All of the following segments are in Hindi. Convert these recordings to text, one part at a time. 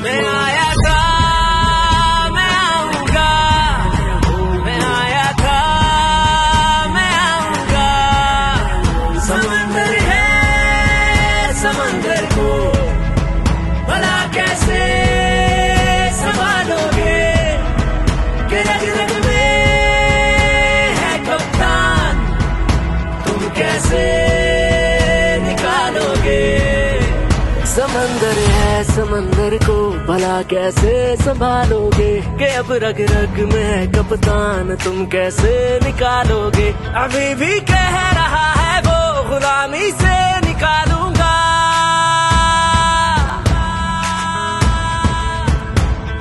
मैं आया था, मैं आऊंगा, मैं आया था, मैं आऊंगा। समंदर है, समंदर को भला कैसे संभालोगे, कि रग रग में है कप्तान, तुम कैसे निकालोगे। समंदर है, समंदर को भला कैसे संभालोगे, कि अब रग रग में कप्तान तुम कैसे निकालोगे। अभी भी कह रहा है वो गुलामी से निकालूंगा,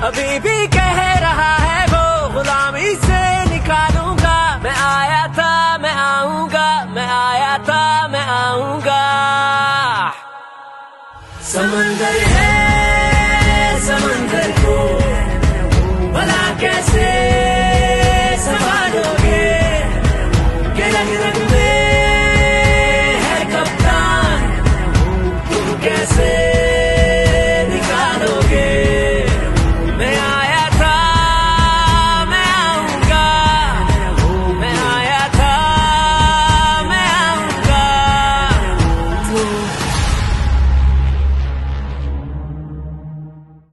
अभी भी कह रहा है वो गुलामी से निकालूंगा। मैं आया था, मैं आऊंगा, मैं आया था, मैं आऊंगा। समंदर है,